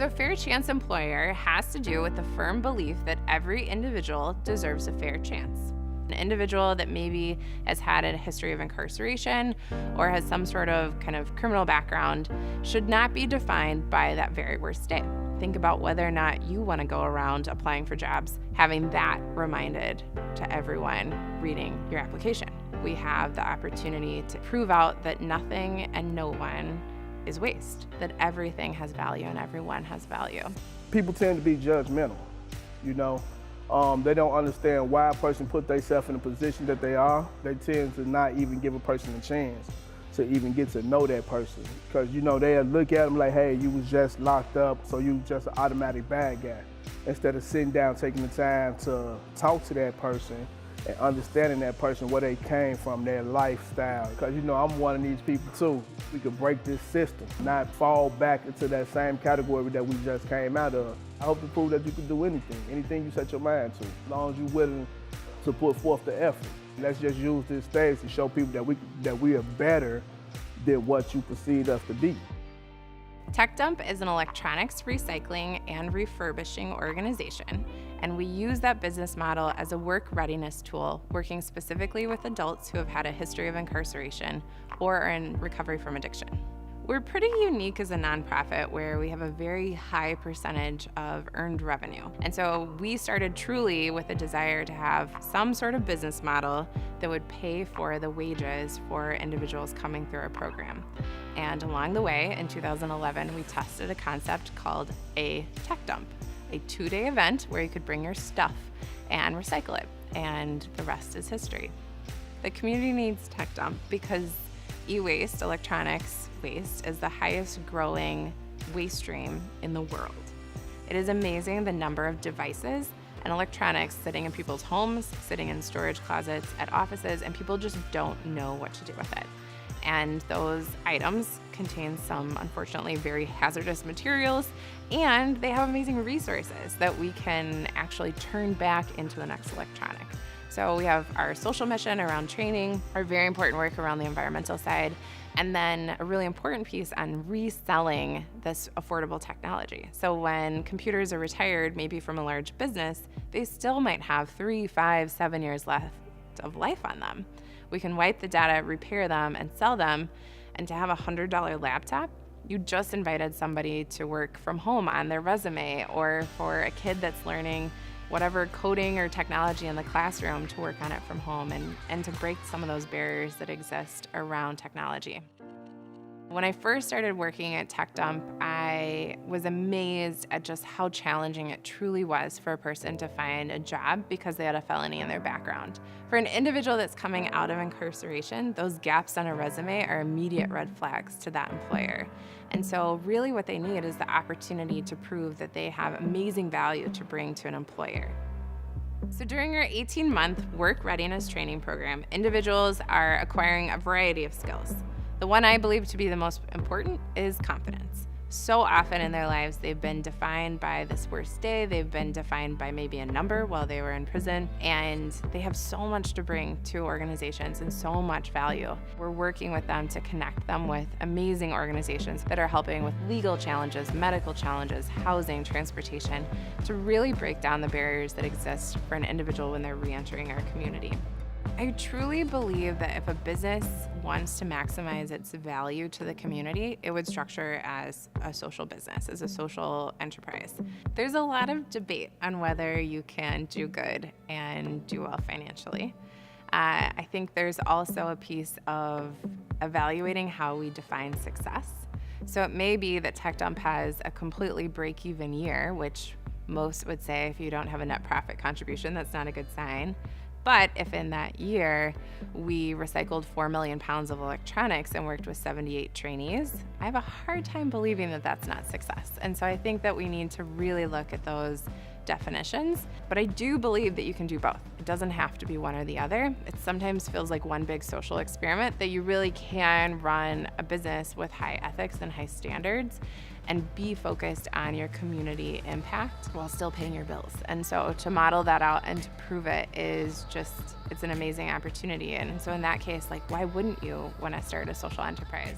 So a fair chance employer has to do with the firm belief that every individual deserves a fair chance. An individual that maybe has had a history of incarceration or has some sort of kind of criminal background should not be defined by that very worst day. Think about whether or not you want to go around applying for jobs, having that reminded to everyone reading your application. We have the opportunity to prove out that nothing and no one is waste, that everything has value and everyone has value. People tend to be judgmental, you know. They don't understand why a person put themselves in the position that they are. They tend to not even give a person a chance to even get to know that person. Because, you know, they'll look at them like, hey, you was just locked up, so you just an automatic bad guy. Instead of sitting down, taking the time to talk to that person and understanding that person, where they came from, their lifestyle. Because, you know, I'm one of these people too. We could break this system, not fall back into that same category that we just came out of. I hope to prove that you can do anything you set your mind to, as long as you're willing to put forth the effort. Let's just use this stage to show people that we are better than what you perceive us to be. Tech Dump is an electronics recycling and refurbishing organization, and we use that business model as a work readiness tool, working specifically with adults who have had a history of incarceration or are in recovery from addiction. We're pretty unique as a nonprofit where we have a very high percentage of earned revenue. And so we started truly with a desire to have some sort of business model that would pay for the wages for individuals coming through our program. And along the way, in 2011, we tested a concept called a Tech Dump, a 2-day event where you could bring your stuff and recycle it. And the rest is history. The community needs Tech Dump because e-waste, electronics waste, is the highest growing waste stream in the world. It is amazing the number of devices and electronics sitting in people's homes, sitting in storage closets at offices, and people just don't know what to do with it. And those items contain some, unfortunately, very hazardous materials, and they have amazing resources that we can actually turn back into the next electronic. So we have our social mission around training, our very important work around the environmental side, and then a really important piece on reselling this affordable technology. So when computers are retired, maybe from a large business, they still might have 3, 5, 7 years left of life on them. We can wipe the data, repair them, and sell them. And to have a $100 laptop, you just invited somebody to work from home on their resume, or for a kid that's learning whatever coding or technology in the classroom to work on it from home and to break some of those barriers that exist around technology. When I first started working at Tech Dump, I was amazed at just how challenging it truly was for a person to find a job because they had a felony in their background. For an individual that's coming out of incarceration, those gaps on a resume are immediate red flags to that employer. And so really what they need is the opportunity to prove that they have amazing value to bring to an employer. So during our 18-month work readiness training program, individuals are acquiring a variety of skills. The one I believe to be the most important is confidence. So often in their lives, they've been defined by this worst day, they've been defined by maybe a number while they were in prison, and they have so much to bring to organizations and so much value. We're working with them to connect them with amazing organizations that are helping with legal challenges, medical challenges, housing, transportation, to really break down the barriers that exist for an individual when they're re-entering our community. I truly believe that if a business wants to maximize its value to the community, it would structure as a social business, as a social enterprise. There's a lot of debate on whether you can do good and do well financially. I think there's also a piece of evaluating how we define success. So it may be that Tech Dump has a completely break-even year, which most would say if you don't have a net profit contribution, that's not a good sign. But if in that year we recycled 4 million pounds of electronics and worked with 78 trainees, I have a hard time believing that that's not success. And so I think that we need to really look at those definitions. But I do believe that you can do both. It doesn't have to be one or the other. It sometimes feels like one big social experiment that you really can run a business with high ethics and high standards and be focused on your community impact while still paying your bills. And so to model that out and to prove it is just, it's an amazing opportunity. And so in that case, like, why wouldn't you want to start a social enterprise?